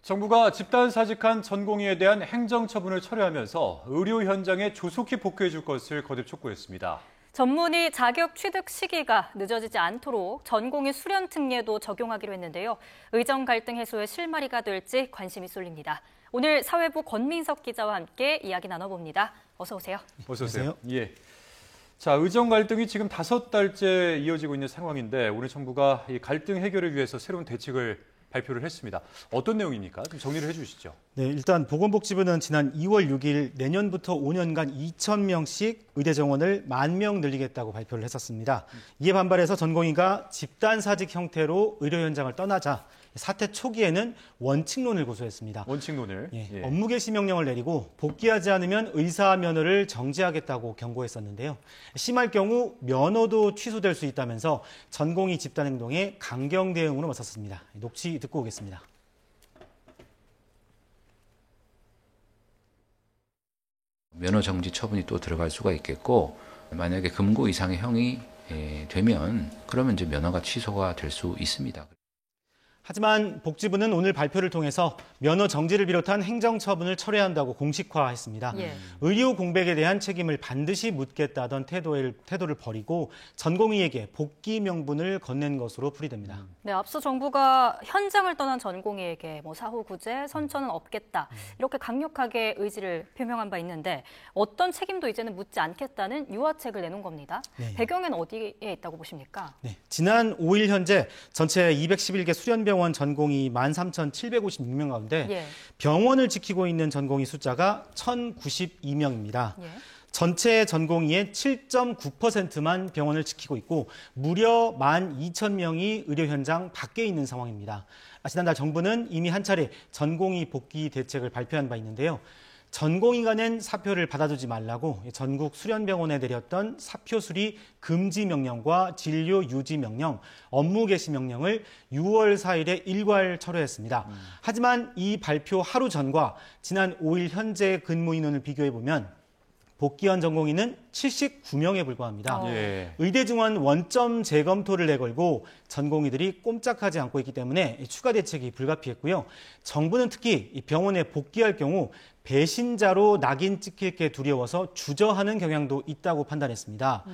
정부가 집단 사직한 전공의에 대한 행정처분을 철회하면서 의료 현장에 조속히 복귀해 줄 것을 거듭 촉구했습니다. 전문의 자격 취득 시기가 늦어지지 않도록 전공의 수련 특례도 적용하기로 했는데요. 의정 갈등 해소의 실마리가 될지 관심이 쏠립니다. 오늘 사회부 권민석 기자와 함께 이야기 나눠봅니다. 어서 오세요. 어서 오세요. 예. 자, 의정 갈등이 지금 5달째 이어지고 있는 상황인데 오늘 정부가 이 갈등 해결을 위해서 새로운 대책을 발표를 했습니다. 어떤 내용입니까? 좀 정리를 해주시죠. 네, 일단 보건복지부는 지난 2월 6일 내년부터 5년간 2,000명씩 의대 정원을 10,000명 늘리겠다고 발표를 했었습니다. 이에 반발해서 전공의가 집단사직 형태로 의료 현장을 떠나자 사태 초기에는 원칙론을 고수했습니다. 원칙론을? 예. 업무 개시 명령을 내리고 복귀하지 않으면 의사 면허를 정지하겠다고 경고했었는데요. 심할 경우 면허도 취소될 수 있다면서 전공의 집단 행동에 강경 대응으로 맞섰습니다. 녹취 듣고 오겠습니다. 면허 정지 처분이 또 들어갈 수가 있겠고, 만약에 금고 이상의 형이 되면 그러면 이제 면허가 취소가 될 수 있습니다. 하지만 복지부는 오늘 발표를 통해서 면허 정지를 비롯한 행정처분을 철회한다고 공식화했습니다. 의료 공백에 대한 책임을 반드시 묻겠다던 태도를 버리고 전공의에게 복귀 명분을 건넨 것으로 풀이됩니다. 네, 앞서 정부가 현장을 떠난 전공의에게 사후 구제, 선처는 없겠다 이렇게 강력하게 의지를 표명한 바 있는데 어떤 책임도 이제는 묻지 않겠다는 유화책을 내놓은 겁니다. 네. 배경은 어디에 있다고 보십니까? 네, 지난 5일 현재 전체 211개 수련병원 전공의 13,756명 가운데 병원을 지키고 있는 전공의 숫자가 1,092명입니다. 전체 전공의의 7.9%만 병원을 지키고 있고 무려 12,000명이 의료 현장 밖에 있는 상황입니다. 지난달 정부는 이미 한 차례 전공의 복귀 대책을 발표한 바 있는데요. 전공의가 낸 사표를 받아두지 말라고 전국 수련병원에 내렸던 사표 수리 금지 명령과 진료 유지 명령, 업무 개시 명령을 6월 4일에 일괄 철회했습니다. 하지만 이 발표 하루 전과 지난 5일 현재 근무 인원을 비교해보면 복귀한 전공의는 79명에 불과합니다. 의대 증원 원점 재검토를 내걸고 전공의들이 꼼짝하지 않고 있기 때문에 추가 대책이 불가피했고요. 정부는 특히 병원에 복귀할 경우 배신자로 낙인 찍힐 게 두려워서 주저하는 경향도 있다고 판단했습니다.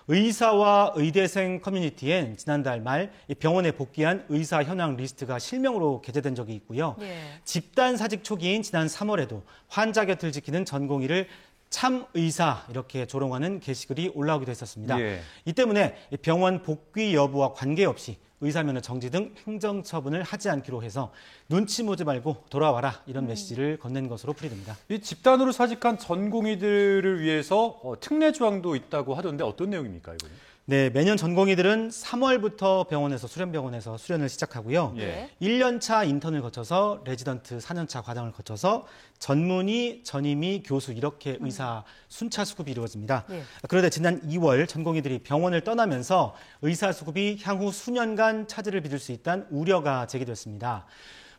의사와 의대생 커뮤니티엔 지난달 말 병원에 복귀한 의사 현황 리스트가 실명으로 게재된 적이 있고요. 집단 사직 초기인 지난 3월에도 환자 곁을 지키는 전공의를 참 의사 이렇게 조롱하는 게시글이 올라오기도 했었습니다. 이 때문에 병원 복귀 여부와 관계없이 의사면허 정지 등 행정처분을 하지 않기로 해서 눈치 보지 말고 돌아와라 이런 메시지를 건넨 것으로 풀이됩니다. 이 집단으로 사직한 전공의들을 위해서 특례 조항도 있다고 하던데 어떤 내용입니까, 이거는? 네, 매년 전공의들은 3월부터 수련병원에서 수련을 시작하고요. 1년차 인턴을 거쳐서 레지던트 4년차 과정을 거쳐서 전문의, 전임의, 교수 이렇게 의사 순차 수급이 이루어집니다. 그런데 지난 2월 전공의들이 병원을 떠나면서 의사 수급이 향후 수년간 차질을 빚을 수 있다는 우려가 제기됐습니다.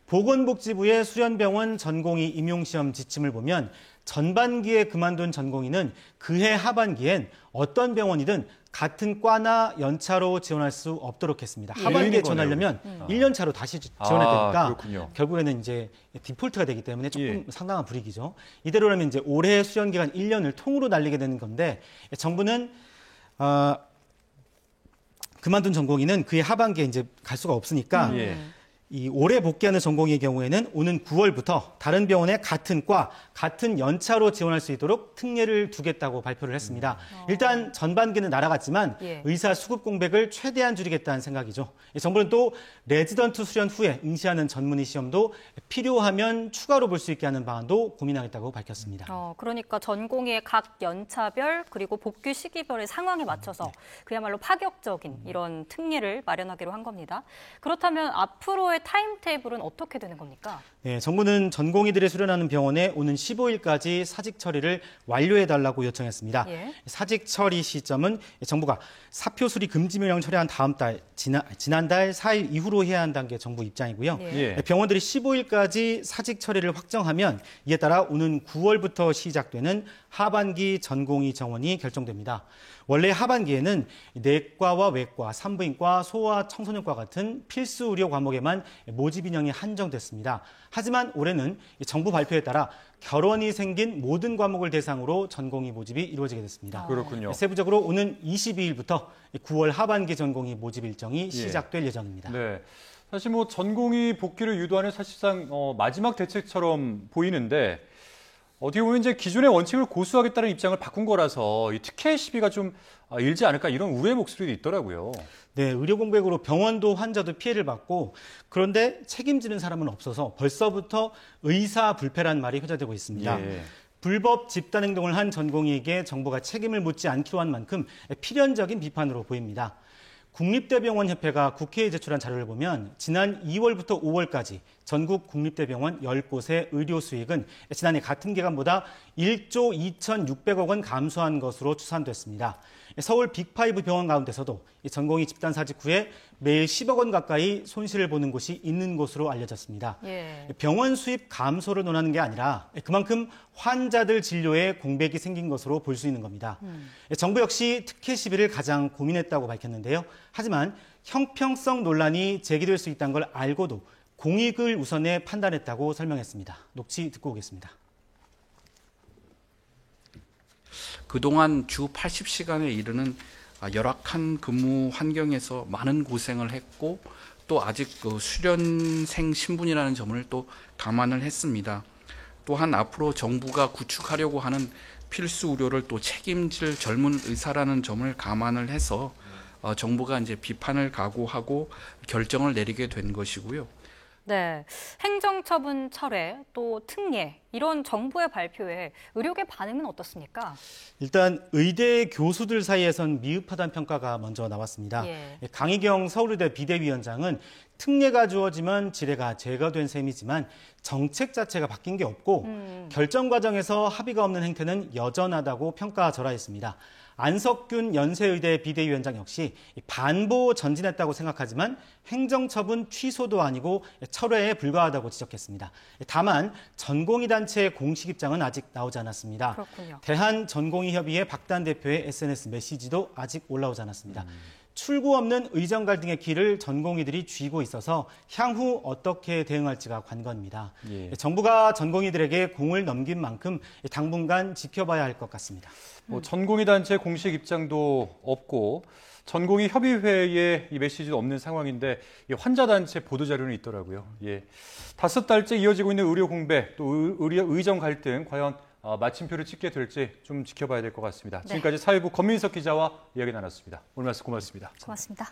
보건복지부의 수련병원 전공의 임용시험 지침을 보면 전반기에 그만둔 전공의는 그해 하반기엔 어떤 병원이든 같은 과나 연차로 지원할 수 없도록 했습니다. 하반기에 지원하려면 1년차로 다시 지원해야 되니까 결국에는 이제 디폴트가 되기 때문에 조금 상당한 불이익이죠. 이대로라면 이제 올해 수련 기간 1년을 통으로 날리게 되는 건데 정부는 그만둔 전공의는 그해 하반기에 이제 갈 수가 없으니까 이 올해 복귀하는 전공의의 경우에는 오는 9월부터 다른 병원에 같은 과, 같은 연차로 지원할 수 있도록 특례를 두겠다고 발표를 했습니다. 일단 전반기는 날아갔지만 의사 수급 공백을 최대한 줄이겠다는 생각이죠. 정부는 또 레지던트 수련 후에 응시하는 전문의 시험도 필요하면 추가로 볼 수 있게 하는 방안도 고민하겠다고 밝혔습니다. 그러니까 전공의의 각 연차별 그리고 복귀 시기별의 상황에 맞춰서 그야말로 파격적인 이런 특례를 마련하기로 한 겁니다. 그렇다면 앞으로의 타임테이블은 어떻게 되는 겁니까? 네, 정부는 전공의들이 수련하는 병원에 오는 15일까지 사직 처리를 완료해달라고 요청했습니다. 사직 처리 시점은 정부가 사표 수리 금지 명령 처리한 다음 달, 지난달 4일 이후로 해야 한다는 게 정부 입장이고요. 병원들이 15일까지 사직 처리를 확정하면 이에 따라 오는 9월부터 시작되는 하반기 전공의 정원이 결정됩니다. 원래 하반기에는 내과와 외과, 산부인과, 소아 청소년과 같은 필수 의료 과목에만 모집 인원이 한정됐습니다. 하지만 올해는 정부 발표에 따라 결원이 생긴 모든 과목을 대상으로 전공의 모집이 이루어지게 됐습니다. 그렇군요. 세부적으로 오는 22일부터 9월 하반기 전공의 모집 일정이 시작될 예정입니다. 네. 사실 뭐 전공의 복귀를 유도하는 사실상 마지막 대책처럼 보이는데 어떻게 보면 이제 기존의 원칙을 고수하겠다는 입장을 바꾼 거라서 이 특혜 시비가 좀 일지 않을까 이런 우려의 목소리도 있더라고요. 네, 의료 공백으로 병원도 환자도 피해를 받고 그런데 책임지는 사람은 없어서 벌써부터 의사 불패란 말이 회자되고 있습니다. 예. 불법 집단 행동을 한 전공의에게 정부가 책임을 묻지 않기로 한 만큼 필연적인 비판으로 보입니다. 국립대병원협회가 국회에 제출한 자료를 보면 지난 2월부터 5월까지 전국 국립대병원 10곳의 의료 수익은 지난해 같은 기간보다 1조 2,600억 원 감소한 것으로 추산됐습니다. 서울 빅5 병원 가운데서도 전공의 집단 사직 후에 매일 10억 원 가까이 손실을 보는 곳이 있는 것으로 알려졌습니다. 예. 병원 수입 감소를 논하는 게 아니라 그만큼 환자들 진료에 공백이 생긴 것으로 볼 수 있는 겁니다. 정부 역시 특혜 시비를 가장 고민했다고 밝혔는데요. 하지만 형평성 논란이 제기될 수 있다는 걸 알고도 공익을 우선해 판단했다고 설명했습니다. 녹취 듣고 오겠습니다. 그동안 주 80시간에 이르는 열악한 근무 환경에서 많은 고생을 했고 또 아직 수련생 신분이라는 점을 또 감안을 했습니다. 또한 앞으로 정부가 구축하려고 하는 필수 의료를 또 책임질 젊은 의사라는 점을 감안을 해서 정부가 이제 비판을 각오하고 결정을 내리게 된 것이고요. 네, 행정처분 철회, 또 특례 이런 정부의 발표에 의료계 반응은 어떻습니까? 일단 의대 교수들 사이에선 미흡하다는 평가가 먼저 나왔습니다. 예. 강희경 서울의대 비대위원장은 특례가 주어지면 지뢰가 제거된 셈이지만 정책 자체가 바뀐 게 없고 결정 과정에서 합의가 없는 행태는 여전하다고 평가절하했습니다. 안석균 연세의대 비대위원장 역시 반보 전진했다고 생각하지만 행정처분 취소도 아니고 철회에 불과하다고 지적했습니다. 다만 전공의 단체의 공식 입장은 아직 나오지 않았습니다. 그렇군요. 대한전공의협의회 박단 대표의 SNS 메시지도 아직 올라오지 않았습니다. 출구 없는 의정 갈등의 길을 전공의들이 쥐고 있어서 향후 어떻게 대응할지가 관건입니다. 예. 정부가 전공의들에게 공을 넘긴 만큼 당분간 지켜봐야 할 것 같습니다. 뭐 전공의 단체 공식 입장도 없고 전공의 협의회에 이 메시지도 없는 상황인데 이 환자 단체 보도 자료는 있더라고요. 예. 5달째 이어지고 있는 의료 공백 또 의정 갈등 과연 마침표를 찍게 될지 좀 지켜봐야 될 것 같습니다. 네. 지금까지 사회부 권민석 기자와 이야기 나눴습니다. 오늘 말씀 고맙습니다. 고맙습니다.